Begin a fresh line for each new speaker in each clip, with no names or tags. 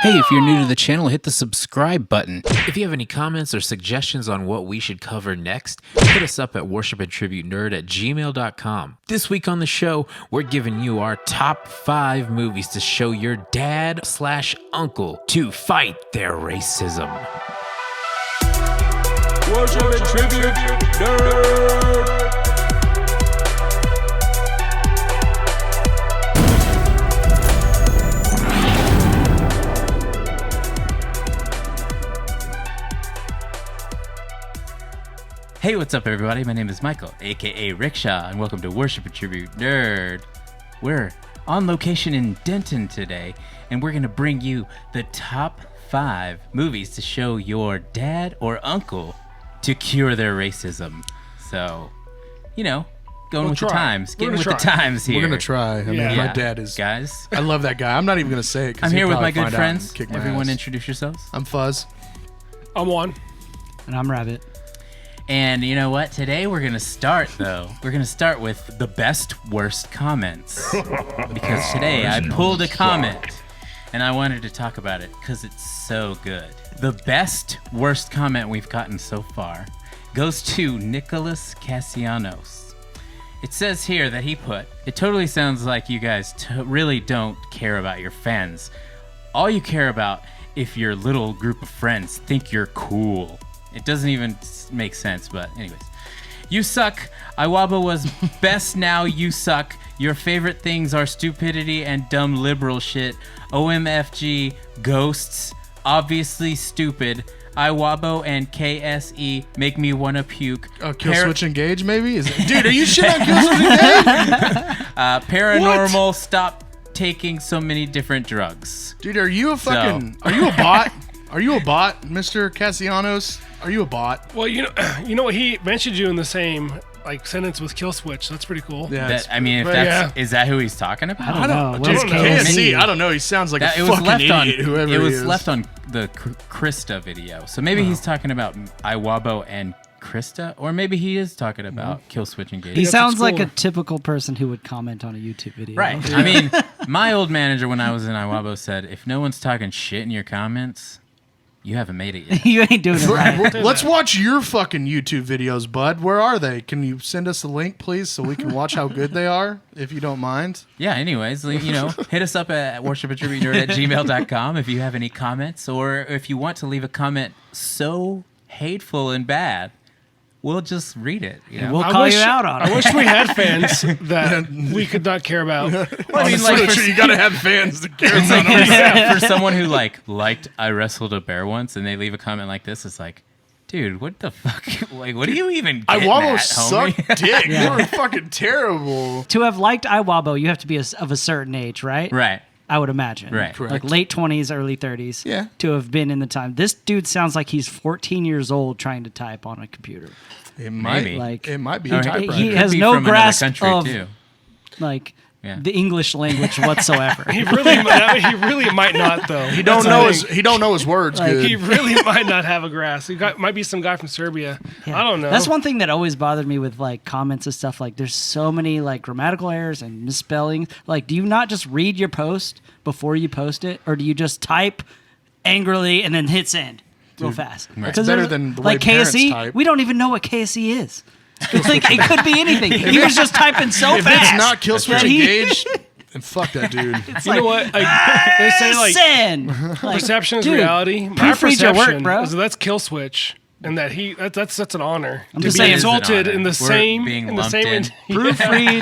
Hey, if you're new to the channel, hit the subscribe button.
If you have any comments or suggestions on what we should cover next, hit us up at worshipandtributenerd@gmail.com. This week on the show, we're giving you our top 5 movies to show your dad/uncle to fight their racism.
Worship and Tribute Nerd.
Hey, what's up, everybody? My name is Michael, aka Rickshaw, and welcome to Worship and Tribute Nerd. We're on location in Denton today, and we're going to bring you the top 5 movies to show your dad or uncle to cure their racism. So, you know, getting with the times here.
We're going to try. I mean, my dad is...
Guys.
I love that guy. I'm not even going to say it.
I'm here with my good friends. Everyone introduce yourselves.
I'm Fuzz.
I'm Juan.
And I'm Rabbit.
And you know what? Today we're going to start, though. We're going to start with the best worst comments. Because today I pulled a comment and I wanted to talk about it because it's so good. The best worst comment we've gotten so far goes to Nicholas Cassianos. It says here that he put, "It totally sounds like you guys really don't care about your fans. All you care about if your little group of friends think you're cool." It doesn't even make sense, but anyways. "You suck. Iwaba was best now. You suck. Your favorite things are stupidity and dumb liberal shit. OMFG, ghosts, obviously stupid. Iwabo and KSE make me wanna puke.
Oh, Killswitch Engage, maybe? Dude, are you shit on Killswitch Engage?
Paranormal,
What?
stop taking so many different drugs."
Dude, are you a fucking... Are you a bot? Are you a bot, Mr. Cassianos? Are you a bot?
Well, you know what? He mentioned you in the same sentence with Killswitch. That's pretty cool.
Yeah.
Is that who he's talking about?
I don't know.
Dude,
What's
KSE, I don't know. He sounds like a fucking idiot, whoever
It
he
was
is.
left on the Krista video. So maybe he's talking about Iwabo and Krista, or maybe he is talking about Killswitch Engage.
He sounds like a
cooler.
typical person who would comment on a YouTube video.
Right. I mean, my old manager when I was in Iwabo said, if no one's talking shit in your comments, you haven't made it yet.
You ain't doing it right.
Let's watch your fucking YouTube videos, bud. Where are they? Can you send us a link, please, so we can watch how good they are, if you don't mind?
Yeah, anyways, hit us up at worshipandtributenerd@gmail.com if you have any comments, or if you want to leave a comment so hateful and bad, we'll just read it. You know?
We'll call you out on it.
I wish we had fans that we could not care about.
Well, I mean, like,
you gotta have fans to care
it's
about
like,
them.
for someone who liked I wrestled a bear once, and they leave a comment like this, it's like, dude, what the fuck? Like, what do you even get
Iwabo
at,
sucked
homie?
dick. They were fucking terrible.
To have liked Iwabo, you have to be of a certain age, right?
Right.
I would imagine.
Right.
Correct.
Like late 20s, early 30s.
Yeah.
To have been in the time. This dude sounds like he's 14 years old trying to type on a computer.
It might
Maybe.
Like,
It might be
Or
a typewriter.
he
could
has
be
no
from another
grasp
country,
of
too.
like
Yeah.
the English language whatsoever.
He really might not though.
He don't know his words
Like,
good.
He really might not have a grasp. Might be some guy from Serbia.
Yeah.
I don't know.
That's one thing that always bothered me with like comments and stuff. Like, there's so many like grammatical errors and misspellings. Like, do you not just read your post before you post it, or do you just type angrily and then hit send real fast?
Right.
Because
better than the way
like
parents
KSE.
type.
We don't even know what KSE is. Like, it could be anything. He was just typing so
If
fast.
it's not Killswitch
that he-
Engage, then fuck that dude.
It's
You know what? They say like
send. Like,
perception is
dude,
reality. My
proofread your
perception
work, bro.
is that's Killswitch, and that that's an honor.
I'm
to
just
be
saying-
exalted
It is an
in the
honor. We're
same
being
in the
lumped
same.
in.
Proofread.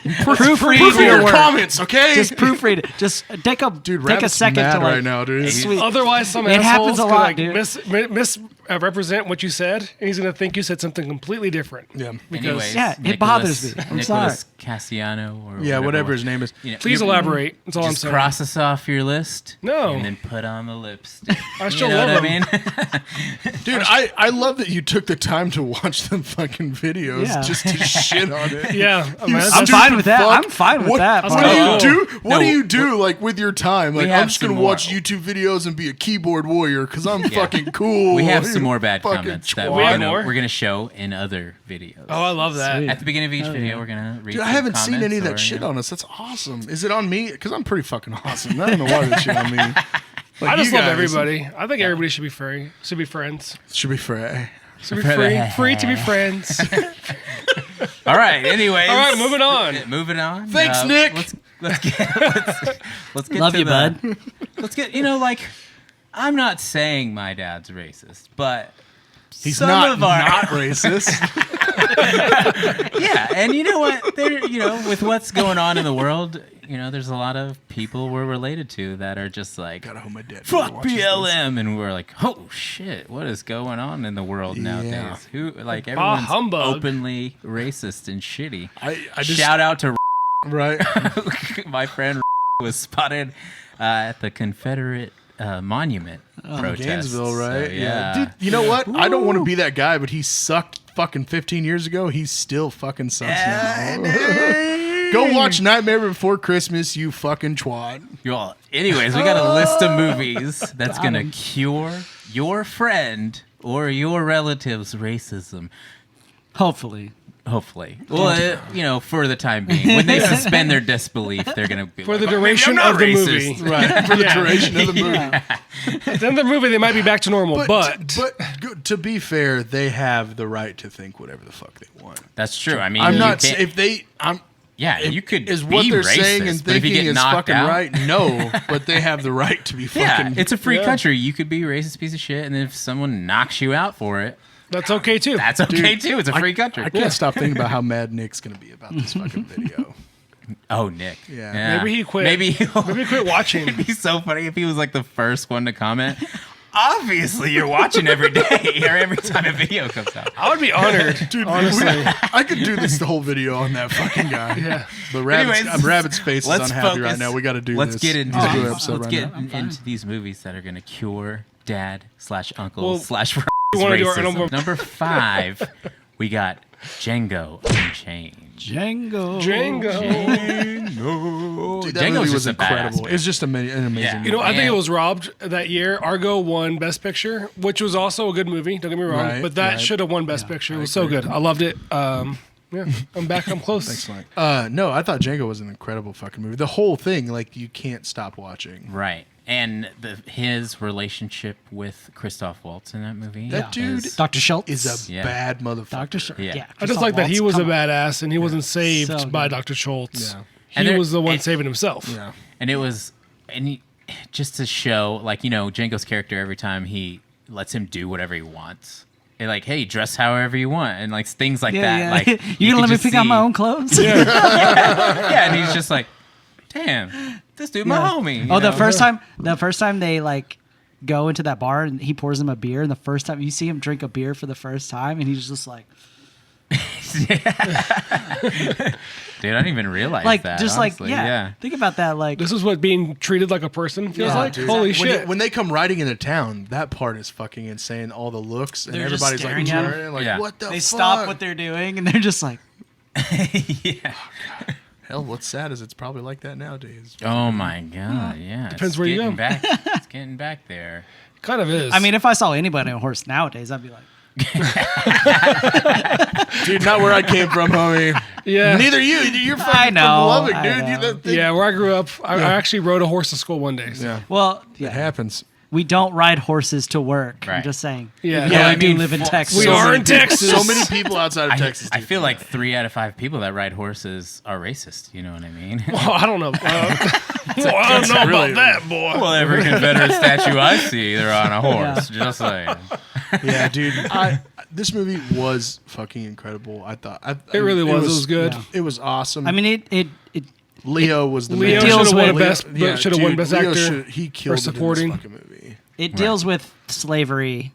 Proofread
Proofread
your
work.
comments, okay?
Just proofread it. Just take a
Dude,
take a
Rabbit's
second
mad
to like
right now, dude.
Sweet.
Otherwise, some
It
assholes
happens a
could
lot,
like
dude.
misrepresent what you said, and he's gonna think you said something completely different.
Yeah.
Because
Anyways,
Yeah, it bothers me. I'm
Nicholas Cassiano, or
Yeah, whatever his name is.
You know,
please elaborate. That's all I'm
just
saying.
cross us off your list.
No.
And then put on the lipstick.
I still
you know
love
what I
him.
mean?
Dude, I love that you took the time to watch them fucking videos
Yeah.
just to shit on it.
Yeah, I mean,
You
that's-
I'm
stupid
fine with that.
fuck.
I'm fine with
What-
that.
That's
What
what
do
Oh.
you do? What
No,
do you do like with your time? Like,
have
I'm just
some
gonna
more.
watch YouTube videos and be a keyboard warrior because I'm fucking cool.
We have
You
some more bad
fucking
comments that
twat.
We have
we're
more?
gonna show in other videos.
Oh, I love that.
Sweet.
At the beginning of each
Oh,
video,
yeah.
we're gonna read.
Dude, I
some
haven't seen any of
comments
that
or,
shit
you know.
on us. That's awesome. Is it on me? Because I'm pretty fucking awesome. I don't know why that shit on me.
I just
you
love
guys.
everybody. I think everybody should be free. Should be friends.
Should be free.
Should be free. Free to be friends.
All right. Anyways.
All right, moving on.
Moving on.
Thanks, Nick.
Let's get
Love
to
you, bud.
Let's get. Like, I'm not saying my dad's racist, but
He's
some
not
of our
not racist.
yeah, and you know what? There, with what's going on in the world, there's a lot of people we're related to that are just like,
God, I hope my dad
fuck
watches this.
BLM, and we're like, oh shit, what is going on in the world nowadays? Everyone's
humbug.
openly racist and shitty.
I just
Shout out to
right.
my friend was spotted at the Confederate monument protest.
Gainesville, right?
So, yeah.
Dude, you know what? I don't want to be that guy, but he sucked fucking 15 years ago. He still fucking sucks now. Go watch Nightmare Before Christmas, you fucking twat.
Well, anyways, we got a list of movies that's going to cure your friend or your relative's racism.
Hopefully.
Well, for the time being. When they suspend their disbelief, they're going to be
For
like,
the
"Oh, maybe
duration
I'm not
of the
racist."
movie.
Right. For the duration of the movie.
At the end of the movie, they might be back to normal, but
To be fair, they have the right to think whatever the fuck they want.
That's true. I mean,
I'm
you
not.
can't-
If they, I'm.
Yeah,
if-
you could
is
be
what they're
racist,
saying and
but if you
thinking
get
is
knocked
fucking
out,
right. No, but they have the right to be fucking.
Yeah, it's a free country. You could be a racist piece of shit, and if someone knocks you out for it,
that's okay too.
that's okay too. It's a free country.
I can't stop thinking about how mad Nick's gonna be about this fucking video.
Oh, Nick.
Yeah.
Maybe he quit.
Maybe
he quit watching.
It'd be so funny if he was like the first one to comment. Obviously, you're watching every day or every time a video comes out.
I would be honored,
Dude,
honestly.
I could do this the whole video on that fucking guy.
Yeah.
But
Anyways,
Rabbit's face is
let's
unhappy right
focus.
now. We got to do
Let's
this.
get into
Let's do an
these.
episode
Let's
right
get
now.
into these movies that are going to cure dad/uncle
Well,
slash
you wanna do our
racism. Number 5, we got Django Unchanged.
Django.
Dude, that
Django's
movie
just
was
a badass
incredible.
movie.
It's just an amazing
Yeah.
movie.
I think
And-
it was robbed that year. Argo won Best Picture, which was also a good movie. Don't get me wrong,
Right,
but that
right.
should have won Best Picture. It was so good. I loved it. Yeah, I'm back. I'm close.
Excellent. No, I thought Django was an incredible fucking movie. The whole thing, like, you can't stop watching.
Right. And his relationship with Christoph Waltz in that movie.
That dude
Dr. Schultz.
is a
Yeah.
bad motherfucker.
Dr. Schultz.
Yeah.
Yeah.
I just like that he was a
Come on.
badass and he wasn't saved
So
by
good.
Dr. Schultz.
Yeah.
And
He
there-
was the one
it-
saving himself.
Yeah.
And it was, just to show, like, Django's character, every time he lets him do whatever he wants. They're like, hey, dress however you want. And, like, things like that.
Yeah.
Like,
you
could
gonna let me
just
pick out my
see-
own clothes?
Yeah, and he's just like, damn, this dude, my
Yeah.
homie.
Oh, the first time they like go into that bar and he pours him a beer, and the first time you see him drink a beer for the first time, and he's just like
Dude, I didn't even realize that.
just
honestly.
like yeah. Think about that, like
This is what being treated like a person feels like.
Dude.
Holy
When
shit.
when they come riding into town, that part is fucking insane. All the looks and
They're just
everybody's like,
staring at him.
staring, like
Yeah.
what the
they
fuck?
stop what they're doing and they're just like,
Yeah.
Hell, what's sad is it's probably like that nowadays.
Oh, my God. Yeah.
Depends
it's
where you
getting
go.
Back, it's getting back there.
Kind of is.
I mean, if I saw anybody on a horse nowadays, I'd be like,
Dude, not where I came from, homie.
yeah.
Neither you. You're fucking
I know,
from Lubbock,
I
dude.
know.
That thing-
Yeah, where I grew up, I actually rode a horse to school one day. So.
Yeah.
well,
It
yeah,
happens.
we don't ride horses to work. I'm
Right.
just saying.
Yeah.
Even
Yeah,
though
I
we do
mean,
live in Texas.
we are in Texas.
So many people outside of Texas.
I
do
feel
that.
like 3 out of 5 people that ride horses are racist. You know what I mean?
Well, I don't know. Well, I don't know
really-
about that, boy.
Well, every Confederate statue I see, they're on a horse. Just saying.
Yeah, dude. This movie was fucking incredible. I thought
It really was. It was good.
Yeah.
It was awesome.
I mean, it
Leo was the
Leo
man.
should have
deals
won a
with-
best. Should have won best
Leo
actor.
he killed
for supporting.
it in this fucking movie.
it deals with slavery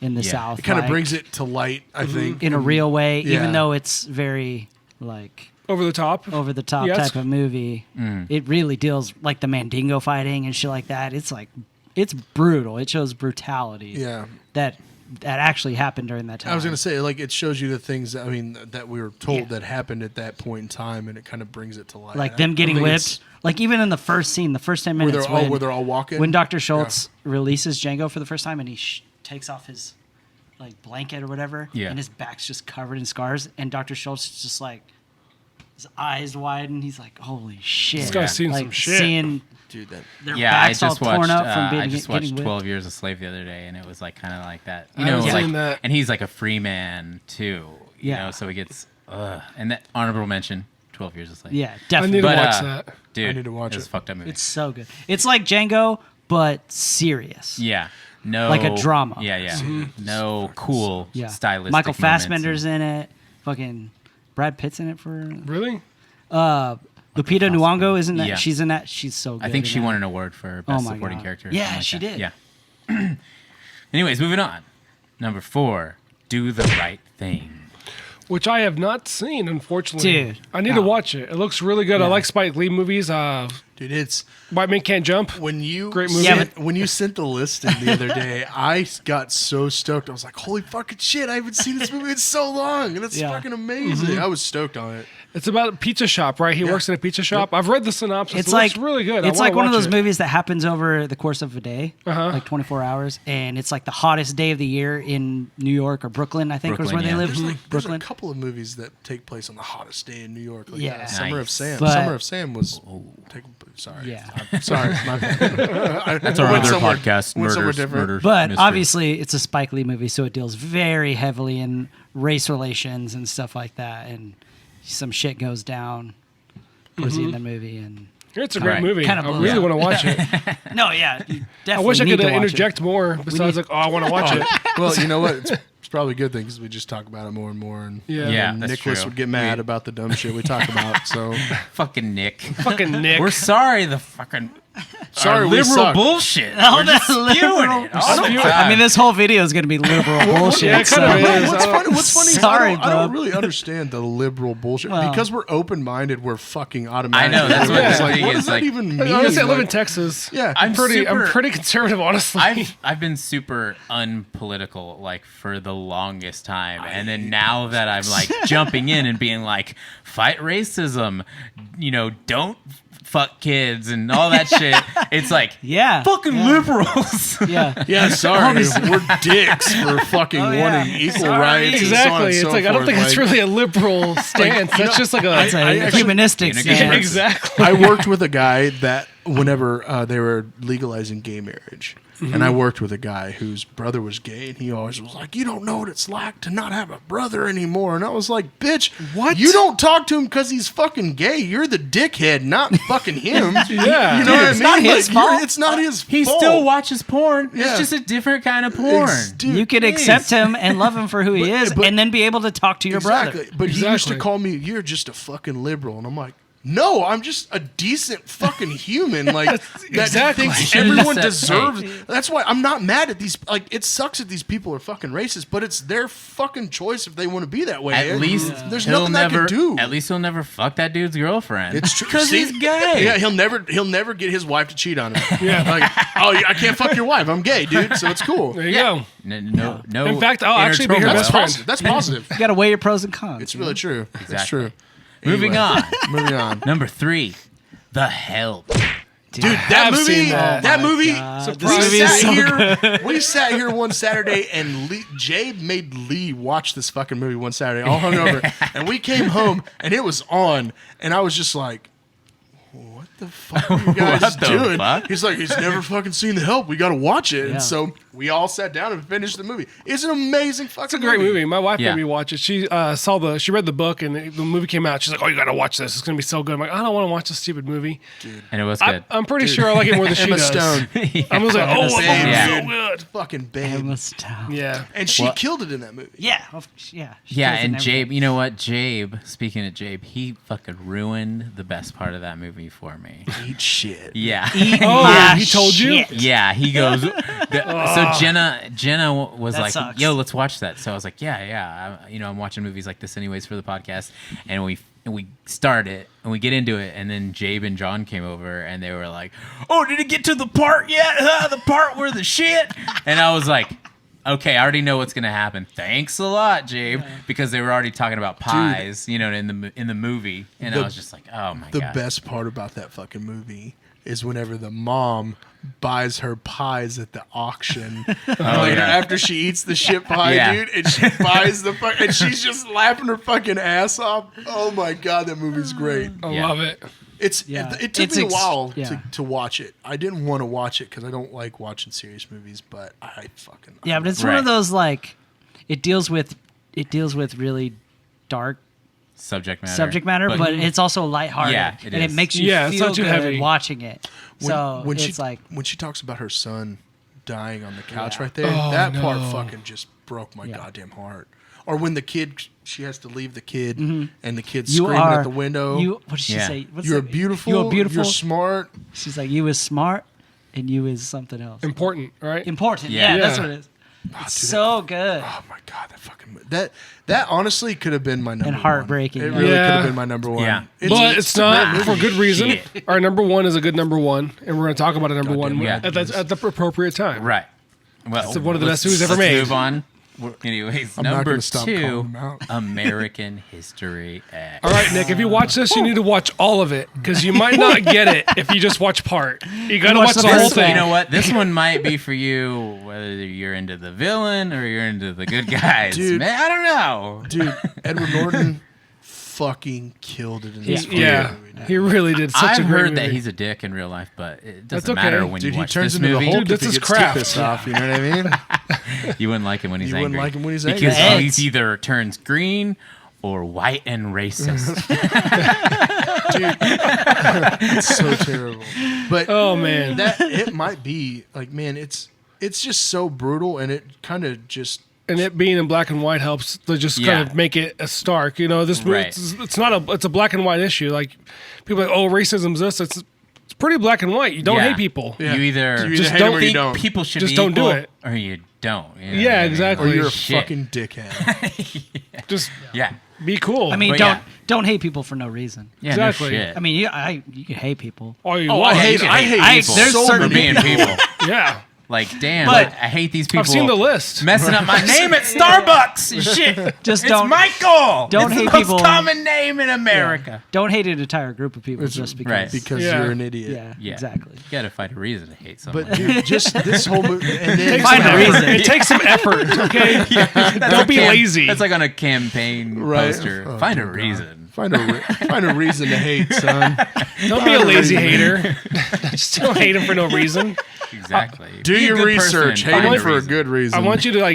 in the
Yeah.
South.
It kind of
like,
brings it to light, I think,
in a real way,
Yeah.
even though it's very like
Over the top.
over the top
Yeah, it's-
type of movie. It really deals like the Mandingo fighting and shit like that. It's like it's brutal. It shows brutality.
Yeah.
That actually happened during that time.
I was gonna say, like, it shows you the things that, that we were told
Yeah.
that happened at that point in time, and it kind of brings it to light.
like them getting
I think
whipped.
it's-
Like even in the first scene, the first 10
where
minutes
they're all walking.
when Dr. Schultz releases Django for the first time and he takes off his like blanket or whatever,
Yeah.
and his back's just covered in scars, and Dr. Schultz is just like his eyes widen. He's like, "Holy shit!"
This guy's seen
like,
some shit.
Seeing
Dude, that
Their
Yeah, I
backs all
just watched.
torn up from being
I just watched
getting whipped.
12 Years a Slave the other day, and it was like kind of like that. You
I
know,
haven't
like,
seen that.
and he's like a free man too. You
Yeah.
know, so he gets. And that honorable mention, 12 Years a Slave.
Yeah,
I need
definitely.
to
But,
watch that.
Dude,
I need to watch
it's
it.
a fucked up movie.
It's so good. It's like Django, but serious.
Yeah. No.
Like a drama.
Yeah, yeah. No cool
Yeah.
stylistic
Michael
moments
Fassbender's in it. Fucking Brad Pitt's in it for.
Really?
Lupita Nyong'o isn't that?
Yeah.
She's in that. She's so good.
I think
in
she
that.
won an award for
Oh
best
my
supporting
God.
character. or
Yeah,
something like
she
that.
did.
Yeah. Anyways, moving on. Number 4, Do the Right Thing.
Which I have not seen, unfortunately.
Dude,
I need to
no.
watch it. It looks really good. I like Spike Lee movies.
dude, it's
White Man Can't Jump.
when you
Great movie.
Yeah,
when you sent the list in the other day, I got so stoked. I was like, "Holy fucking shit! I haven't seen this movie in so long, and it's
Yeah.
fucking amazing." I was stoked on it.
It's about a pizza shop, right? He works at a pizza shop. I've read the synopsis.
It's
It
like
looks really good. I
It's
wanna
like one of
watch
those
it.
movies that happens over the course of a day,
Uh-huh.
like 24 hours, and it's like the hottest day of the year in New York or Brooklyn. I think was
Brooklyn,
where
yeah.
they live.
There's
Brooklyn.
a couple of movies that take place on the hottest day in New York. Like
Yeah.
Summer of
Nice.
Sam.
But-
Summer of Sam was taking. Sorry.
Yeah.
Sorry. My bad.
That's our
Went
other
somewhere-
podcast,
went somewhere
Murders,
different.
Murders,
But
Mysteries.
obviously, it's a Spike Lee movie, so it deals very heavily in race relations and stuff like that, and some shit goes down towards the end of the movie. And
It's a great
Right.
movie.
Kinda
I
blows
really
up.
want to watch it.
no, yeah, you
I
definitely
wish I
need
could
to watch
interject more besides like, oh, I want to watch it.
Well, you know what? It's probably a good thing because we just talk about it more and more. And
Yeah.
Yeah.
and
that's
Nicholas
true.
would get mad about the dumb shit we talk about. So
Fucking Nick.
Fucking Nick.
We're sorry. The fucking
sorry,
our
we
liberal
suck.
bullshit.
Oh,
We're just
that's
spewing
liberal.
it all the
Spewing.
time.
I mean, this whole video is going to be liberal bullshit.
Yeah, it
so-
kind of is.
What's funny is
Sorry,
I don't
bro.
really understand the liberal bullshit.
Well-
Because we're open-minded, we're fucking automatic.
I know, that's what
It's
the
like,
thing
what
is,
does that
like-
even mean?
Honestly, I live in
Like,
Texas.
Yeah.
I'm
I'm
super-
pretty conservative, honestly.
I've been super unpolitical like for the longest time, and then now that I'm like jumping in and being like, fight racism, you know, don't fuck kids and all that shit. It's like,
Yeah.
fucking
Yeah.
liberals.
Yeah.
Yeah, sorry. We're dicks for fucking
Oh, yeah.
wanting equal
Sorry.
rights. And so on
Exactly.
and
It's
so
like I don't
forth.
think it's
Like,
really a liberal stance. That's just like
It's
a.
a
I actually-
humanistic
Yeah,
stance.
Exactly.
I worked with a guy that whenever they were legalizing gay marriage, and I worked with a guy whose brother was gay, and he always was like, "You don't know what it's like to not have a brother anymore." And I was like, "Bitch,
What?
You don't talk to him because he's fucking gay. You're the dickhead, not fucking him."
Yeah.
you know what I
it's
mean?
not his
Like,
fault.
It's not his
He
fault.
still watches porn.
Yeah.
It's just a different kind of porn.
Dude,
You could
please.
accept him and love him for who he is,
but-
and then be able to talk to your
exactly.
brother.
But he used to
Exactly.
call me, "You're just a fucking liberal," and I'm like, "No, I'm just a decent fucking human. Like that
Exactly.
thinks
Should've
everyone
just said,
deserves."
hey.
That's why I'm not mad at these. Like, it sucks that these people are fucking racist, but it's their fucking choice if they want to be that way.
At least
there's
he'll
nothing
never.
I can do.
At least he'll never fuck that dude's girlfriend.
It's true
because
See?
he's gay.
Yeah, he'll never get his wife to cheat on him. Yeah, like, oh, I can't fuck your wife. I'm gay, dude. So it's cool.
There you go.
No.
In fact, I'll
inner
actually be her
turmoil.
best
That's
friend.
positive. That's positive.
You got to weigh your pros and cons.
It's really true. It's
Exactly.
true.
Moving
Anyway,
on.
Moving on.
Number 3, The Help.
Dude, that
have
movie,
seen that.
that
Oh my
movie,
God.
we
This movie is
sat
so
here, we sat here one Saturday and Jabe made Lee watch this fucking movie one Saturday, all hungover, and we came home and it was on, and I was just like, what the fuck are you guys
What the
doing?
fuck?
He's like, he's never fucking seen The Help. We got to watch it.
Yeah.
And so we all sat down and finished the movie. It's an amazing fucking
It's a great movie. My wife
Yeah.
made me watch it. She she read the book and the movie came out. She's like, "Oh, you got to watch this. It's gonna be so good." I'm like, "I don't want to watch this stupid movie."
And it was good.
I'm pretty sure I like it more than she
Emma
does.
Stone.
I was like, "Oh,
Emma Stone.
it's
Yeah.
so good."
Fucking babe.
Emma Stone.
Yeah.
And she
Well-
killed it in that movie.
Yeah. Yeah. She
Yeah,
kills it
and
in
Jabe,
everything.
you know what? Jabe, speaking of Jabe, he fucking ruined the best part of that movie for me.
Eat shit.
Yeah.
Oh,
my
he told you?
shit.
Yeah, he goes. So Jenna was
That
like,
sucks.
"Yo, let's watch that." So I was like, "Yeah." I'm watching movies like this anyways for the podcast, and we start it and we get into it, and then Jabe and John came over and they were like, "Oh, did it get to the part yet? The part where the shit?" And I was like, "Okay, I already know what's gonna happen. Thanks a lot, Jabe," because they were already talking about pies, in the movie, and I was just like, "Oh my
The
god."
best part about that fucking movie is whenever the mom buys her pies at the auction later after she eats the shit pie,
Yeah.
dude, and she buys the and she's just laughing her fucking ass off. Oh my god, that movie's great.
I
Yeah.
love it.
It took me a
It's
while
yeah.
to watch it. I didn't want to watch it because I don't like watching serious movies, but I
Yeah, but it's one of those like it deals with really dark
subject matter,
but it's also lighthearted.
Yeah, it
and
is.
it makes you
it's
feel
not too
good
heavy.
watching it. So
when
it's
when she talks about her son dying on the couch
Yeah.
right there,
Oh,
that
no.
part fucking just broke my goddamn heart. Or when the kid, she has to leave the kid, and the kid's
you
screaming
are
at the window.
You, what did she
Yeah.
say? What's
You're
it?
beautiful.
You're beautiful.
You're smart.
She's like, you is smart, and you is something else.
Important, right?
Important.
Yeah.
Yeah, that's
Yeah.
what it is.
Oh,
It's
dude,
so good.
Oh my god, that fucking that honestly could have been my number one.
heartbreaking,
It
yeah.
really
Yeah.
could have been my number one.
Yeah.
But it's
a great
not
movie.
for good reason.
Shit.
Our number one is a good number one, and we're going to talk about a number one
yeah.
at the appropriate time.
Right. Well,
It's one of the best movies ever
let's
made.
Move on. Anyways,
I'm not
number
gonna stop calling
2,
them out.
American History X.
All right, Nick, if you watch this, you need to watch all of it because you might not get it if you just watch part. You got to
watch
watch
the
the whole
whole
thing.
You know what? This one might be for you, whether you're into the villain or you're into the good guys.
Dude.
Man, I don't know.
Dude, Edward Norton fucking killed it in this fucking
Yeah,
movie. Dude.
he really did such
I've
a great
heard that
movie.
he's a dick in real life, but it
That's
doesn't
okay.
matter when
Dude,
you
he
watch
turns
this
into the
movie.
Hulk
Dude,
if he
that's his
gets too
craft.
pissed off. You know what I mean?
You wouldn't like him when he's
You
angry.
wouldn't like him when he's angry.
Because
The
he's
eggs.
either turns green or white and racist.
It's so terrible. But
Oh man,
that it might be like, man, it's just so brutal, and it kind of just
and it being in black and white helps to just
Yeah.
kind of make it a stark. You know, this movie,
Right.
it's a black and white issue. Like people are like, oh, racism's this. It's pretty black and white. You don't
Yeah.
hate people.
Yeah.
You either
You
Just
hate
don't
him or you
think
don't.
people should
Just
be
don't do
equal,
it.
or you don't. You know
Yeah,
what I mean?
exactly.
or you're a
Shit.
fucking dickhead.
Just
Yeah.
be cool.
I mean,
But
don't hate people for no reason.
Yeah,
Exactly.
no shit.
I mean, you can hate people.
all you
Oh,
want.
I hate
people.
there's
for
certain
being people.
Yeah,
Like, damn,
But-
I hate these people.
I've seen the list.
Messing up my name at Starbucks. Shit.
Just
It's
don't
Michael.
don't
it's
hate
the most
people-
common name in America.
don't hate an entire group of people just because.
right.
Because
Yeah.
you're an idiot.
Yeah,
Yeah.
exactly.
You gotta find a reason to hate someone.
But dude, just this whole movie, and then
Find a reason.
It takes some effort. Okay, don't be lazy.
That's like on a campaign
Right.
poster.
Oh,
Find a
dear God.
reason.
Find a reason to hate, son.
Don't be a lazy
reason.
hater. Just don't hate him for no reason.
Exactly.
Do
Be a
your
good person
research.
and
Hate
find
him for a
reason.
good reason.
I want you to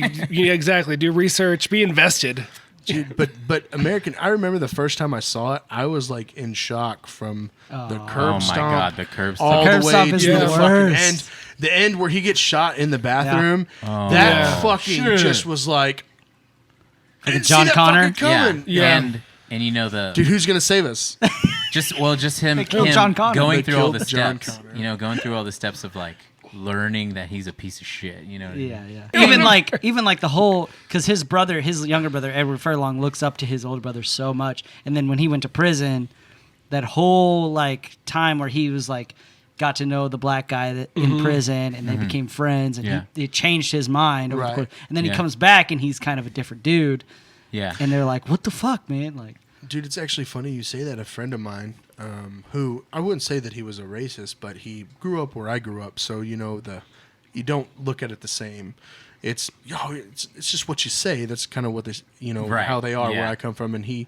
exactly do research, be invested.
Dude, but American. I remember the first time I saw it, I was like in shock from the curb
Oh my
stomp
god, the curb
all
stomp.
curb
the way
stomp
to
is
the
the fucking
worst.
end. The end where he gets shot in the bathroom.
Oh.
That
Yeah.
fucking
Shit.
just was like, I didn't
John
see that
Connor?
fucking coming.
Yeah.
And you know the
Dude, who's gonna save us?
just him,
killed
him
John Connor.
going
They
through all
killed
the
John
steps.
Connor.
You know, going through all the steps of like learning that he's a piece of shit. You know. What I mean?
Yeah. Even like the whole because his younger brother Edward Furlong looks up to his older brother so much, and then when he went to prison, that whole like time where he was like got to know the black guy that in prison, and they became friends, and
Yeah.
Mm-hmm.
it changed his mind. Over the
Right.
course. And then he
Yeah.
comes back, and he's kind of a different dude,
Yeah.
and they're like, "What the fuck, man?" Like,
Dude, it's actually funny you say that. A friend of mine, who I wouldn't say that he was a racist, but he grew up where I grew up, so you know you don't look at it the same. It's just what you say. That's kind of what they
Right.
how they are where
Yeah.
I come from. And he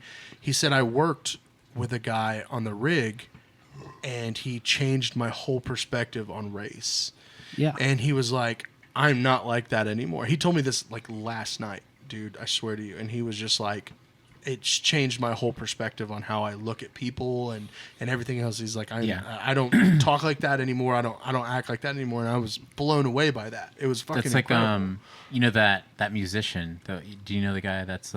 said I worked with a guy on the rig, and he changed my whole perspective on race.
yeah,
And he was like, I'm not like that anymore. He told me this like last night, dude, I swear to you. And he was just like, it's changed my whole perspective on how I look at people and everything else. He's like, I don't talk like that anymore. I don't act like that anymore. And I was blown away by that. It was fucking
That's like
incredible.
you know that musician. Do you know the guy that's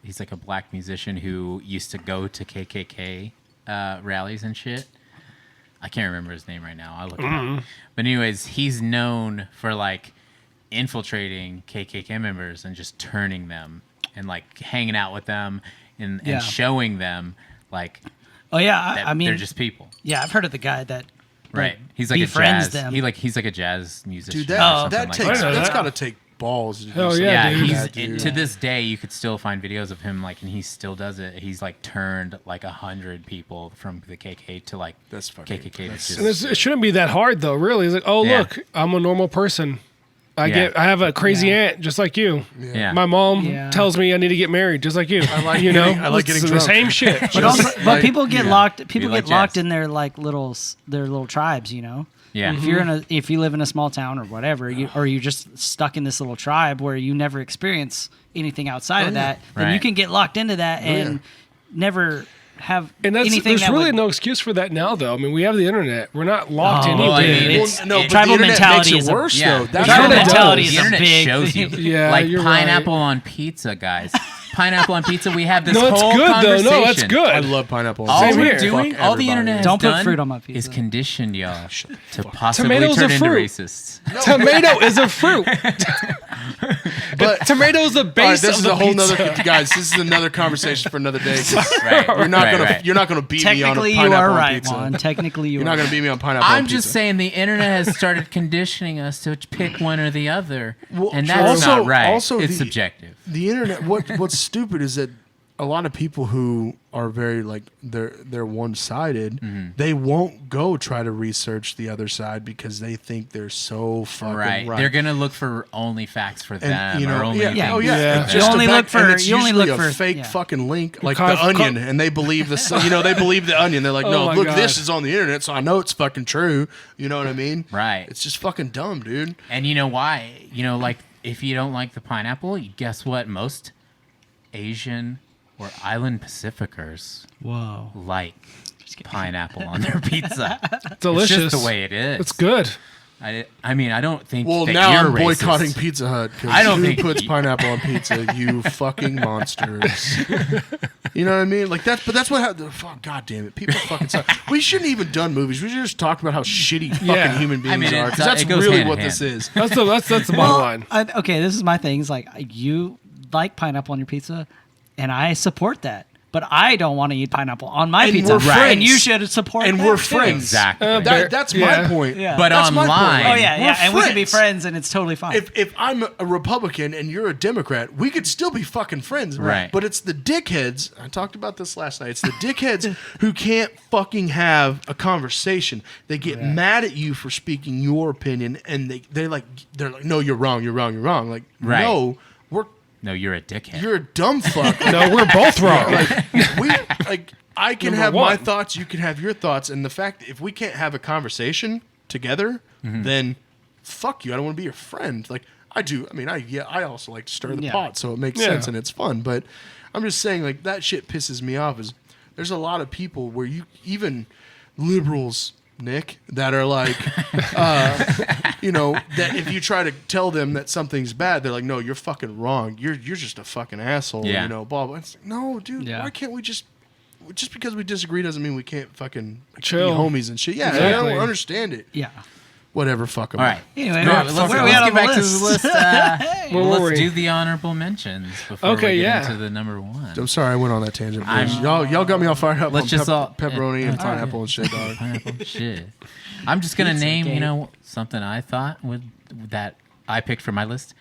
he's like a black musician who used to go to KKK rallies and shit. I can't remember his name right now. I'll look it up. But anyways, he's known for like infiltrating KKK members and just turning them and like hanging out with them and
Yeah.
showing them like
oh yeah.
that
I mean,
they're just people.
yeah, I've heard of the guy that
Right. He's like a
befriends
jazz.
them.
He's like a jazz musician.
Dude,
or
that
something
that
like
takes
that.
that's got to take balls. To do
Hell
something
yeah,
Yeah,
dude.
he's
like that, dude.
to this day you could still find videos of him like, and he still does it. He's like turned like 100 people from the KKK to like
That's fucking-
KKK.
that's-
That's
And it shouldn't be that hard though. Really, it's like, oh
Yeah.
look, I'm a normal person. I have a crazy aunt just like you.
Yeah.
My mom tells me I need to get married just like you. I like
getting
the
drunk.
same shit.
But people get locked. People
like
get locked
jazz.
in their little tribes.
Yeah.
If you live in a small town or whatever, or you're just stuck in this little tribe where you never experience anything outside of that, then you can get locked into that and never have anything.
There's really no excuse for that now, though. I mean, we have the internet. We're not locked in.
I mean,
but
tribal
the internet
mentality
makes
is
it worse, though. That's
tribal
what it
mentality
does.
is
The
a
internet
big
shows you.
Yeah,
like
you're
pineapple on pizza, guys. Pineapple on pizza. We have this
No, it's
whole
good
conversation.
though. No, that's good.
I love pineapple.
All
Same
we're
here.
doing,
Fuck
all the
everybody.
internet has
Don't put
done
fruit on my pizza.
is conditioned y'all to possibly
Tomatoes
turn
are
into
fruit.
racists.
Tomato is a fruit.
But
Tomato is the base
all right, this
of
is
the
a whole
pizza.
nother guys. This is another conversation for another day. 'Cause
Right.
You're not gonna beat me on a
Technically,
pineapple
you are
on
right,
pizza.
Juan. Technically, you
You're
are.
not gonna beat me on pineapple.
I'm
on
just
pizza.
saying the internet has started conditioning us to pick one or the other,
Well,
and that's
also-
not right.
also
it's
the-
subjective.
The internet. What's stupid is that a lot of people who are very like they're one-sided. They won't go try to research the other side because they think they're so fucking
Right.
right.
They're gonna look for only facts for them,
And
or only
yeah,
things
oh yeah,
Yeah.
and
You
just
only
to
look
back-
for-
and it's
you only
usually
look for-
a fake
yeah.
fucking link like
Cause-
the Onion, and they believe this. They believe the Onion. They're like,
Oh
no,
my
look,
God.
this is on the internet, so I know it's fucking true. You know what I mean?
Right.
It's just fucking dumb, dude.
And you know why? Like if you don't like the pineapple, guess what? Most Asian or island Pacificers
Whoa.
like pineapple on their pizza.
Delicious.
It's just the way it is.
It's good.
I mean, I don't think.
Well,
that
now
you're
I'm boycotting
racist.
Pizza Hut
I
because
don't
who
think
puts
you-
pineapple on pizza? You fucking monsters. You know what I mean? Like that's, but that's what happened. Fuck, God damn it, people fucking suck. We shouldn't even done movies. We should just talk about how shitty fucking
Yeah.
human beings
I mean,
are.
it's,
Because that's
it goes
really
hand in
what
hand.
this is.
That's the bottom line.
Okay, this is my thing. It's like you like pineapple on your pizza, and I support that. But I don't want to eat pineapple on my
And
pizza.
we're friends.
And you should support
And
that
we're
too.
friends.
Exactly.
That's my
Yeah.
point.
Yeah.
But
That's my point.
online,
Oh, yeah, yeah.
We're
And we can be
friends.
friends, and it's totally fine.
If I'm a Republican and you're a Democrat, we could still be fucking friends.
Right.
But it's the dickheads. I talked about this last night. It's the dickheads who can't fucking have a conversation. They get mad at you for speaking your opinion, and they're like, no, you're wrong. You're wrong. You're wrong. Like,
Right.
no,
no, you're a dickhead.
you're a dumb fuck.
No, we're both wrong.
I can
Number
have
one.
my thoughts, you can have your thoughts, and the fact that if we can't have a conversation together, then fuck you. I don't want to be your friend. Like I do. I mean, I also like to stir the
Yeah.
pot, so it makes
Yeah.
sense and it's fun. But I'm just saying, like that shit pisses me off. Is there's a lot of people where you even liberals, Nick, that are like, that if you try to tell them that something's bad, they're like, no, you're fucking wrong. You're just a fucking asshole.
Yeah.
Blah blah. It's like, no, dude.
Yeah.
Why can't we just because we disagree doesn't mean we can't fucking
Chill.
be homies and shit. Yeah, I
Exactly.
don't understand it.
yeah.
Whatever, fuck them.
All right.
Anyway,
No,
where-
let's
where are we at
get
on the
back to
list?
the list.
Where were
Let's
we?
do the honorable mentions before
Okay,
we get
yeah.
into the number one.
I'm sorry I went on that tangent. Boys.
I'm-
Y'all got me all fired up.
Let's
on
just all-
pepperoni and pineapple and shit, dog.
Pineapple shit. I'm just gonna name,
Pizzagate.
something I thought that I picked for my list.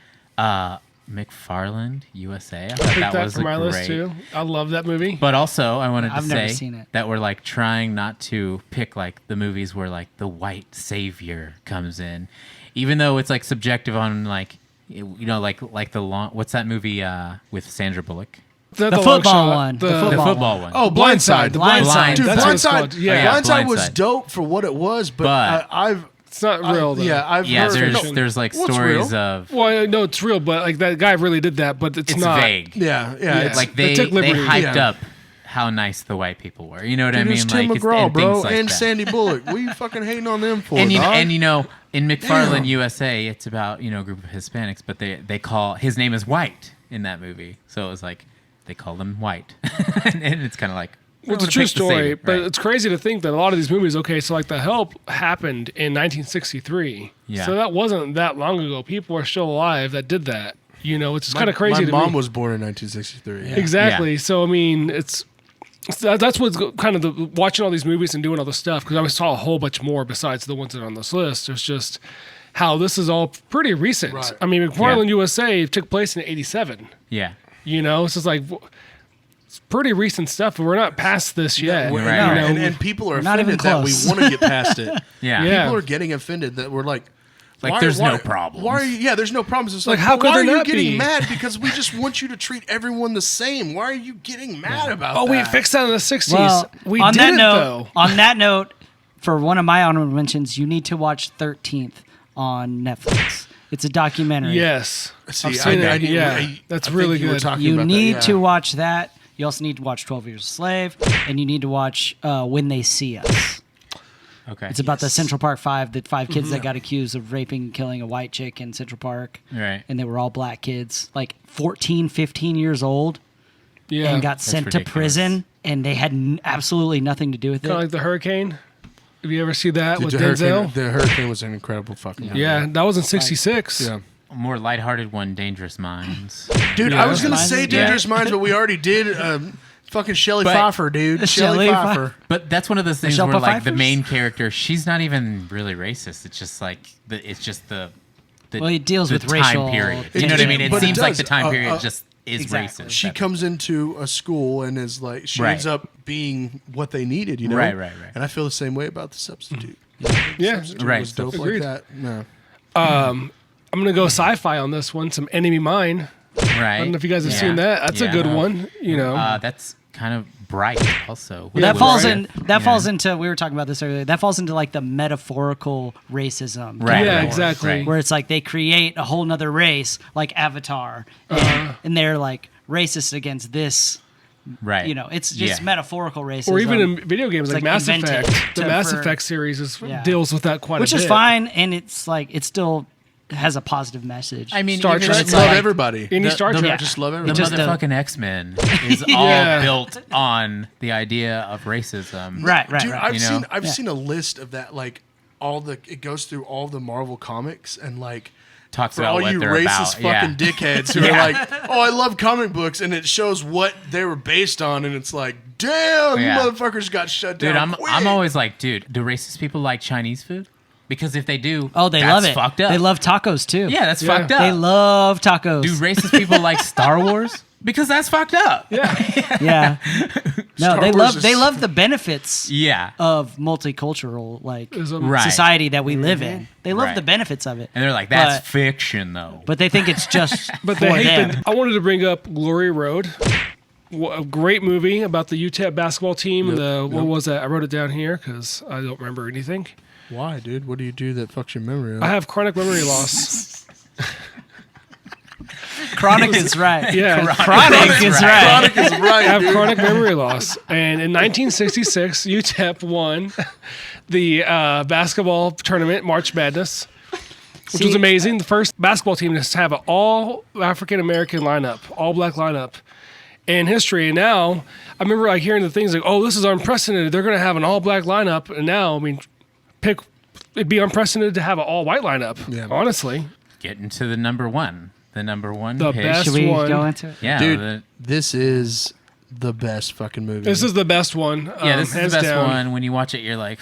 McFarland, USA. I thought
Pick
that
that
was
for my
great.
list too. I love that movie.
But also, I wanted to
I've never
say
seen it.
that we're like trying not to pick like the movies where like the white savior comes in, even though it's like subjective on like like the long. What's that movie with Sandra Bullock?
The
The
long
football
shot.
one.
The,
The
The football one.
Oh, Blindside.
The
Blindside.
Dude,
That's what it's
Blindside.
called. Yeah.
Yeah.
Blindside was
Blindside.
dope for what it was, but I've
It's not real though.
I've
Yeah,
heard.
there's like
What's
stories
real?
of
Well, I know it's real, but like that guy really did that, but it's not.
vague.
Yeah.
Yeah.
Like
They
they
took liberty.
hyped
Yeah.
up how nice the white people were. You know what I
Dude,
mean?
it's Tim
Like
McGraw,
and
bro,
things like
and
that.
Sandy Bullock. What are you fucking hating on them for,
And
dog?
in McFarland,
Damn.
USA, it's about a group of Hispanics, but they call his name is White in that movie, so it was like they call them White, and it's kind of like
Well, it's a
to
true
pick the
story,
savior,
but
right.
it's crazy to think that a lot of these movies. Okay, so like The Help happened in 1963,
Yeah.
so that wasn't that long ago. People are still alive that did that. It's kind of crazy.
My
to
mom
me.
was born in 1963. Yeah.
Exactly.
Yeah.
So I mean, that's what's kind of watching all these movies and doing all this stuff, because I saw a whole bunch more besides the ones that are on this list. It's just how this is all pretty recent.
Right.
I mean, McFarland USA took place in '87.
yeah,
It's just like it's pretty recent stuff, but we're not past this yet.
We're-
Right,
and,
right.
and people are
not even
offended that we
close.
want to get past it.
yeah,
Yeah.
People are getting offended that we're like
Like, there's no problem.
Why are you? Yeah, there's no problems. It's
Like,
like,
how could
why
there
are you
not
getting
be?
mad? Because we just want you to treat everyone the same. Why are you getting mad about
Oh,
that?
we fixed that in the 60s.
Well,
we
on that
didn't,
note,
though.
on that note, for one of my honorable mentions, you need to watch 13th on Netflix. It's a documentary.
Yes.
See,
I've seen it.
I
That's
think
really
you were
good.
talking
You
about
need
that,
to
yeah.
watch that. You also need to watch 12 Years a Slave, and you need to watch When They See Us.
Okay.
It's about the Central Park Five, the 5 kids that got accused of raping and killing a white chick in Central Park.
Right.
And they were all black kids, like 14, 15 years old,
Yeah.
and got sent
ridiculous.
to prison, and they had absolutely nothing to do with it.
Kind of like the Hurricane. Have you ever seen that
Dude,
with Denzel?
the hurricane was an incredible fucking movie.
Yeah, that was in 66.
Yeah.
A more lighthearted one, Dangerous Minds.
Dude,
Yeah.
I was gonna
Minds
say
is
Dangerous Minds, but we already did. Fucking Shelley
But-
Pfeiffer, dude.
Shelley
Shelley Pfeiffer.
But that's one of those things
Michelle
where, like, the
Pfeiffer's?
main character, she's not even really racist. It's just like it's just the
Well, it deals
the
with
time
racial
period.
tension.
You know what I mean? It
But it
seems like
does.
the time period just is
Exactly.
racist.
She comes into a school and is like, she
Right.
ends up being what they needed, you know?
Right.
And I feel the same way about The Substitute.
Yeah.
Substitute
Right.
was dope
Agreed.
like that. No.
I'm going to go sci-fi on this one. Some Enemy Mine.
Right.
I don't know if you guys have seen that. That's a good one. You know.
That's kind of bright, also.
Yeah,
That falls
right.
falls into, we were talking about this earlier, that falls into like the metaphorical racism.
Right.
Yeah,
right,
exactly.
right.
Where it's like they create a whole nother race like Avatar and they're like racist against this,
Right.
it's just
Yeah.
metaphorical racism.
or even in video games
It's
like
like
Mass
invented
Effect. The
to-
Mass
for-
Effect series
Yeah.
deals with that quite
which
a bit.
is fine, and it's like it still has a positive message.
I mean,
Star
even
Trek.
it's
Love
like
everybody.
Any Star Trek.
yeah.
Just love
the
everybody.
just a-
motherfucking X-Men is all
Yeah.
built on the idea of racism.
right.
Dude, I've
You
seen
know?
I've seen a list of that, like it goes through all the Marvel comics and like
Talks
for
about
all
what
you
they're
racist
about.
fucking dickheads who are like, oh, I love comic books, and it shows what they were based on, and it's like, damn,
Yeah.
you motherfuckers got shut
Dude,
down.
I'm always like, dude, do racist people like Chinese food? Because if they do,
Oh, they
that's
love it.
fucked up.
They love tacos too.
Yeah, that's
Yeah.
fucked up.
They love tacos.
Do racist people like Star Wars? Because that's fucked up.
yeah. No,
Star
they
Wars
love
is-
love the benefits
Yeah.
of multicultural
Right.
society that we live in. They love
Right.
the benefits of it.
And they're like, that's
But-
fiction, though.
But they think it's just
But
for
they hate
them.
I wanted to bring up Glory Road. A great movie about the UTEP basketball team. What was that? I wrote it down here because I don't remember anything.
Why, dude? What do you do that fucks your memory up?
I have chronic memory loss.
Chronic is right.
Yeah,
Chronic is right.
Chronic is right,
I have
dude.
chronic memory loss. And in 1966, UTEP won the basketball tournament, March Madness, which was
See,
amazing. The first basketball team to have an all African American lineup, all black lineup in history. And now I remember like hearing the things like, "Oh, this is unprecedented. They're going to have an all black lineup." And now, I mean, it'd be unprecedented to have an all white lineup.
Yeah.
Honestly,
Getting to the number one. The number one
The
pick.
best
Should we
one.
go into it?
Yeah,
Dude, this is the best fucking movie.
this is the best one.
yeah, this is
hands
the best
down.
one. When you watch it, you're like,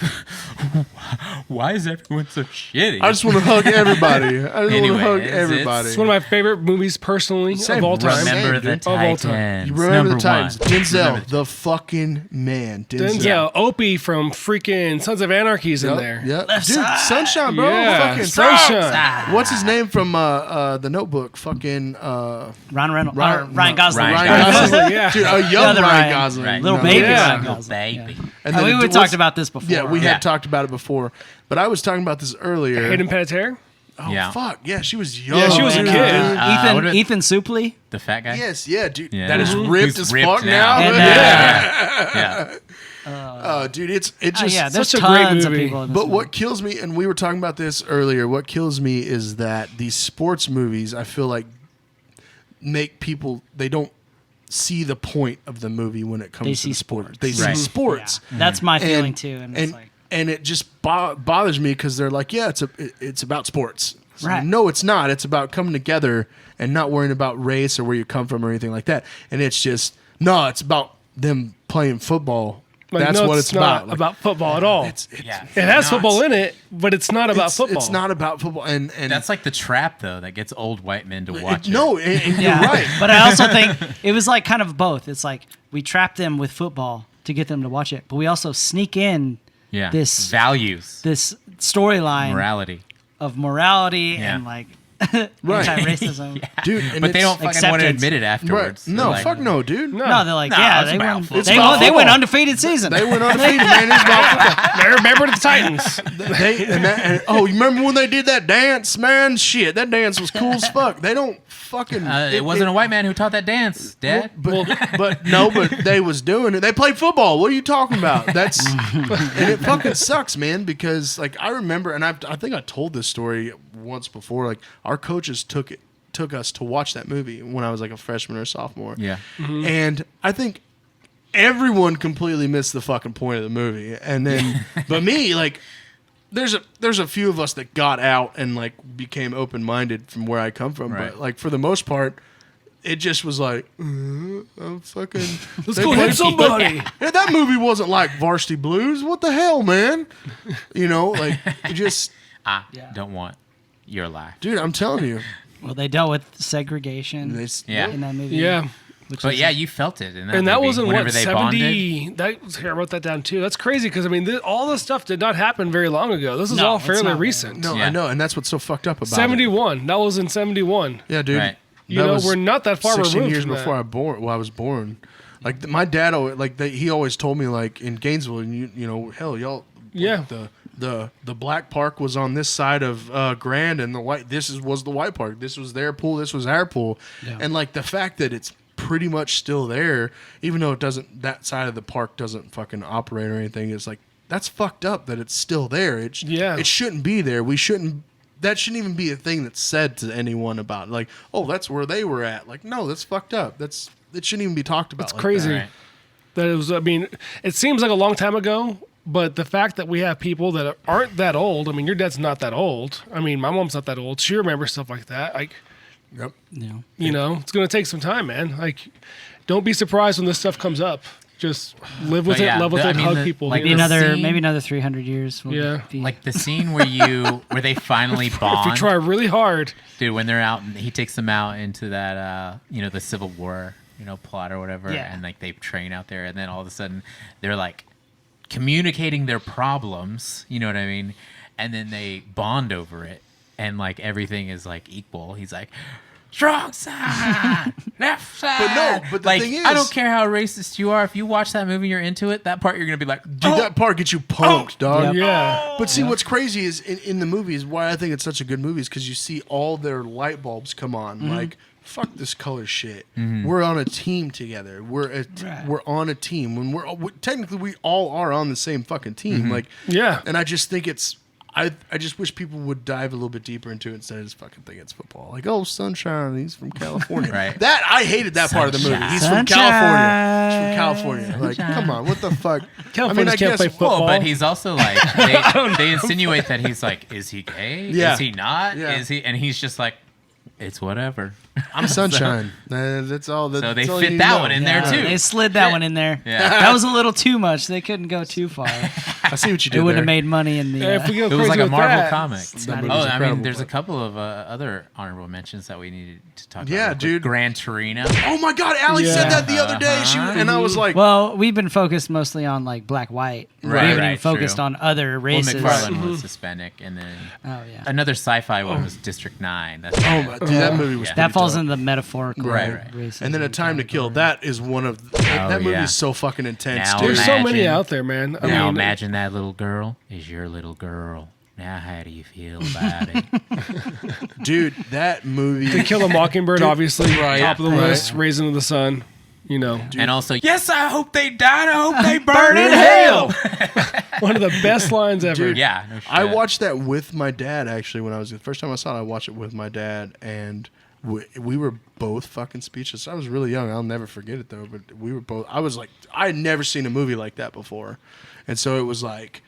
why is everyone so shitty?
I just want to hug everybody. I just want to
Anyways,
hug
it's-
everybody.
It's one of my favorite movies personally
Same.
of all time.
Same.
Remember the
dude.
Of all time.
Titans.
You remember
number
the times.
one.
Denzel,
Remember
the fucking man.
Denzel, Opie from freaking Sons of Anarchy's in there.
Yep. Dude, Sunshine, bro.
Yeah,
Fucking
Sunshine.
What's his name from The Notebook? Fucking
Ryan Reynolds.
Ryan-
Ryan Gosling.
Ryan
Ryan
Gosling.
Gosling.
Yeah.
Dude, a young
The other
Ryan
Ryan.
Gosling.
Right.
Little
No,
baby
Yeah.
Ryan
Little
Gosling.
baby.
And
We
what's-
talked about this before.
Yeah, we
Yeah.
had talked about it before. But I was talking about this earlier.
Hayden Panettiere.
Oh,
Yeah.
fuck. Yeah, she was young.
Yeah, she was a
And,
kid.
Ethan
what
Ethan Suplee.
The fat guy?
Yes, yeah, dude.
Yeah.
That is
Mhm.
ripped
Who's
as
ripped
fuck
now.
now.
And,
Yeah.
Oh, dude, it's just
yeah, there's
such a great
tons of
movie.
people in this
But
movie.
what kills me, and we were talking about this earlier, what kills me is that these sports movies, I feel like, make people, they don't see the point of the movie when it comes
They
to
see
the sport.
sports.
They
Right.
see sports.
Yeah. That's my feeling too. And, it's
And,
like,
and it just bothers me because they're like, yeah, it's about sports. It's like,
Right.
no, it's not. It's about coming together and not worrying about race or where you come from or anything like that. And it's just, no, it's about them playing football.
Like,
That's
no,
what it's
not
about. Like,
about football at all.
Yeah.
It has football in it, but it's not about football.
It's not about football. And
That's like the trap, though, that gets old white men to watch it.
no, and
yeah.
you're right.
But I also think it was like kind of both. It's like we trap them with football to get them to watch it, but we also sneak in
Yeah.
this
Values.
this storyline
Morality.
of morality
Yeah.
and like
Right.
anti-racism.
dude. And
But they don't fucking want to
acceptance.
admit it afterwards.
Right. No,
They're like,
fuck no, dude.
No, they're like,
No,
yeah,
it's
they
about
won.
football.
They
It's
won. They
about
went
football.
undefeated season.
They went undefeated, man. It's about football.
I remember the Titans.
Oh, you remember when they did that dance, man? Shit, that dance was cool as fuck. They don't fucking.
it wasn't a white man who taught that dance, Dad.
But they was doing it. They played football. What are you talking about? That's and it fucking sucks, man. Because like I remember, and I think I told this story once before. Like our coaches took us to watch that movie when I was like a freshman or a sophomore.
Yeah.
And I think everyone completely missed the fucking point of the movie. And then, but me, like, there's a few of us that got out and like became open minded from where I come from.
Right.
But like for the most part, it just was like, I'm fucking.
Let's go hit somebody.
Yeah, that movie wasn't like Varsity Blues. What the hell, man? You know, like it just,
I don't want your life.
dude. I'm telling you,
Well, they dealt with segregation
Yeah.
in that movie.
Yeah.
But yeah, you felt it in that
And that
movie.
wasn't
Whenever
what,
they
70? Here, I wrote that down too. That's crazy because, I mean, all this stuff did not happen very long ago. This is
No,
all
it's
fairly
not.
recent.
no,
Yeah.
I know, and that's what's so fucked up about it.
71. That was in 71.
Yeah, dude.
Right.
You
That
know,
was
we're not that far
16
removed
years
from that.
before I was born. Like my dad, he always told me like in Gainesville, and you know, hell, y'all,
Yeah.
the black park was on this side of Grand, and the white was the white park. This was their pool. This was our pool, and like the fact that it's pretty much still there, even though that side of the park doesn't fucking operate or anything. It's like that's fucked up that it's still there. It shouldn't be there. That shouldn't even be a thing that's said to anyone about like, oh, that's where they were at. Like, no, that's fucked up. It shouldn't even be talked about.
It's
like
crazy.
that.
Right.
That it was, I mean, it seems like a long time ago, but the fact that we have people that aren't that old, I mean, your dad's not that old. I mean, my mom's not that old. She remembers stuff like that. Like,
Yep.
Yeah.
you know, it's going to take some time, man. Like, don't be surprised when this stuff comes up. Just live with
But
it,
yeah,
love with
I
it,
mean,
hug
the-
people.
like,
you know?
Maybe another 300 years. Will
Yeah.
be-
Like the scene where they finally
If
bond.
you try really hard.
Dude, when they're out and he takes them out into that the Civil War, plot or whatever,
Yeah.
and like they train out there, and then all of a sudden they're like communicating their problems, you know what I mean? And then they bond over it, and like everything is like equal. He's like, strong side, left side.
But the
like,
thing is,
I don't care how racist you are. If you watch that movie, you're into it. That part, you're gonna be like,
dude, that part gets you punked, dog.
Yep.
Yeah.
But see, what's crazy is in the movies, why I think it's such a good movie is because you see all their light bulbs come on. Like, fuck this color shit. We're on a team together. We're on a team. When technically we all are on the same fucking team. Like,
Yeah.
And I just think I just wish people would dive a little bit deeper into it instead of just fucking thinking it's football. Like, oh, Sunshine, he's from California.
Right.
That I hated that part of the movie.
Sunshine.
He's from California. He's from California. Like, come on, what the fuck?
Californians can't play football.
Well, but he's also like they insinuate that he's like, is he gay?
Yeah.
Is he not?
Yeah.
Is he? And he's just like, it's whatever.
I'm Sunshine. That's all.
So they
that's all you
fit
need
that
to know.
one in there too.
They slid that one in there.
Yeah.
That was a little too much. They couldn't go too far.
I see what you
It
did
wouldn't
there.
have made money in the.
Yeah, if we go
It was
crazy
like a
with
Marvel
that,
comic.
not
Oh,
even
I mean,
incredible,
there's a
but-
couple of other honorable mentions that we needed to talk about.
Yeah,
real quick.
dude.
Gran Torino.
Oh my God, Allie said
Yeah.
that the other day. And I was like,
Well, we've been focused mostly on like black, white.
Right,
we haven't even
right,
focused
true.
on other
Well,
races.
McFarlane was Hispanic, and then
Oh yeah.
another sci-fi one was District 9. That's
oh my, dude, that movie was
Yeah.
That
pretty
falls
dope.
in the metaphorical
Right, right.
racism
And then A Time to Kill.
category.
That is one of that movie
yeah.
is so fucking intense,
Now
dude.
There's so many
Imagine-
out there, man. I
Now
mean,
imagine that little girl is your little girl. Now how do you feel about it?
Dude, that movie.
To Kill a Mockingbird, obviously,
Right.
top of the
Right.
list. Raising of the Sun, you know,
And also, yes, I hope they die. And I hope they burn in
hell.
hell.
one of the best lines ever.
Dude,
Yeah, no shit.
I watched that with my dad actually when I was the first time I saw it. I watched it with my dad, and we were both fucking speechless. I was really young. I'll never forget it though. But we were both. I was like, I had never seen a movie like that before, and so it was like,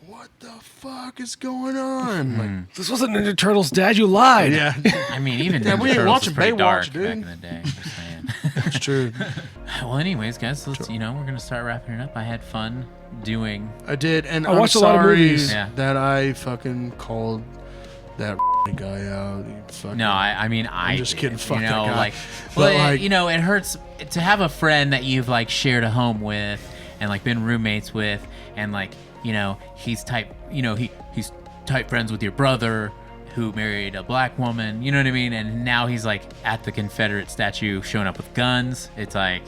what the fuck is going on? Like,
This wasn't Ninja Turtles, Dad. You lied.
yeah,
I mean, even
Yeah,
Ninja
we ain't
Turtles
watching
was pretty
Baywatch,
dark
dude.
back in the day. Just saying.
it's true.
Well, anyways, guys, let's we're gonna start wrapping it up. I had fun doing.
I did, and
I
I'm
watched a lot of
sorry
movies.
Yeah.
that I fucking called that guy out. You fucking-
No, I mean, I'm
just kidding. Fuck
you
that
know,
guy.
like,
But,
well,
like-
it hurts to have a friend that you've like shared a home with and like been roommates with, and like, he's type, he's tight friends with your brother, who married a black woman. You know what I mean? And now he's like at the Confederate statue, showing up with guns. It's like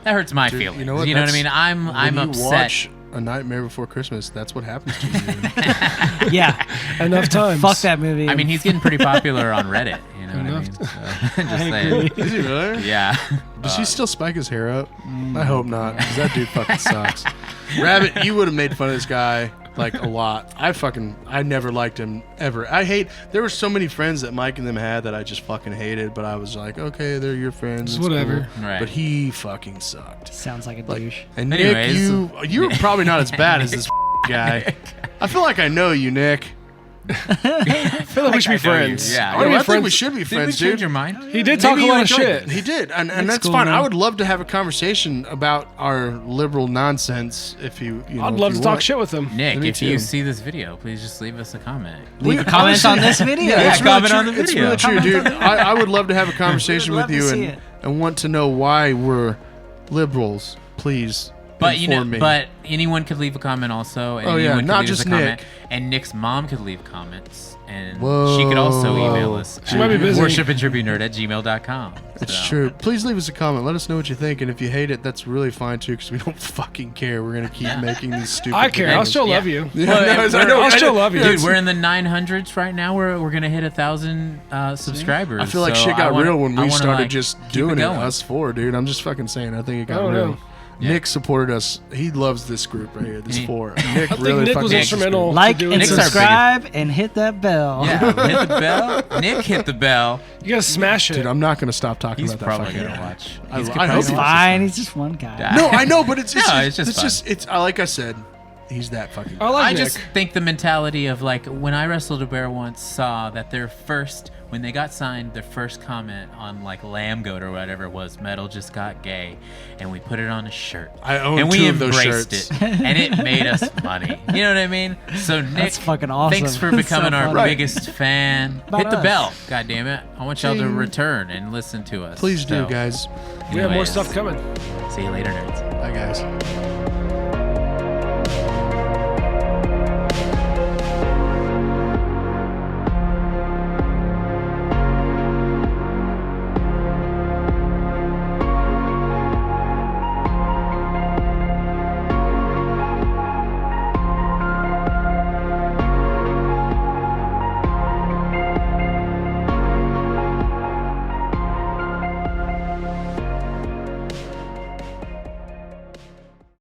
that hurts my feelings.
You know what?
You know what I mean? I'm
When you
upset.
watch A Nightmare Before Christmas, that's what happens to you.
Yeah.
Enough times.
Fuck that movie.
I mean, he's getting pretty popular on Reddit. You know what I mean? So, just saying.
Is he really?
Yeah.
Does he still spike his hair up? I hope not, because that dude fucking sucks. Rabbit, you would have made fun of this guy like a lot. I never liked him ever. There were so many friends that Mike and them had that I just fucking hated, but I was like, okay, they're your friends.
It's whatever.
cool.
Right.
But he fucking sucked.
Sounds like a douche.
And
Anyways.
Nick, you're probably not as bad as this guy. I feel like I know you, Nick.
I feel like we should be friends.
Yeah.
I wanna be
I think
friends.
we should be
Did we
friends,
change
dude.
your mind?
He did talk a lot of shit.
He did, and
Nick's
that's
cool,
fine.
man.
I would love to have a conversation about our liberal nonsense. If you know,
I'd
if
love
you
to talk
want.
shit with him.
Nick,
Me
if you
too.
see this video, please just leave us a comment.
Leave a comment on this video.
Yeah,
It's
comment
really
on
true.
the
It's
video.
really true, dude. I would love to have a conversation
We'd
with
love
you
to see
and,
it.
and want to know why we're liberals. Please,
But
inform me.
but anyone could leave a comment also. And
Oh, yeah,
anyone could
not
leave us
just
a comment.
Nick.
And Nick's mom could leave comments, and
Whoa.
she could also email us.
She might be busy.
worshipandtribunerd@gmail.com.
It's
So,
true. Please leave us a comment. Let us know what you think, and if you hate it, that's really fine too, because we don't fucking care. We're gonna keep making these stupid.
I care. I'll
videos.
still
Yeah.
love you.
Yeah,
Well,
no,
and
I know,
I'll
I
still
know.
love you.
Dude, we're in the 900s right now. We're gonna hit 1,000 subscribers.
I feel like
so
shit got
wanna-
real when
I
we
wanna,
started
like,
just
keep
doing it.
going.
Us four, dude. I'm just fucking saying. I think it got
I don't
real.
know.
Yeah.
Nick supported us. He loves this group right here. This
He-
four. Nick
I think
really
Nick
fucking
was
loves this
instrumental.
group.
Like
doing
and
Nick's our biggest-
subscribe and hit that bell.
Yeah, hit the bell. Nick hit the bell.
You gotta smash it.
Dude, I'm not gonna stop talking
He's
about that.
probably
fucking
gonna
guy.
watch.
I-
He's
I
probably
hope
It's
gonna
he
watch
fine.
this
He's just one guy.
Yeah.
No, I know, but it's
No, it's just fun.
it's like I said, he's that fucking.
I like
I
Nick.
just think the mentality of like when I wrestled a bear once saw that when they got signed, their first comment on like Lamb Goat or whatever was metal just got gay, and we put it on a shirt.
I own
and we
two of those
embraced
shirts.
it, and it made us money. You know what I mean? So Nick,
That's fucking awesome.
thanks for
That's so
becoming our
funny.
biggest fan.
About
Hit the
us.
bell, God damn it! I want y'all to
Ding.
return and listen to us.
Please do,
So,
guys.
We have more
anyways,
stuff coming.
See you later, nerds.
Bye, guys.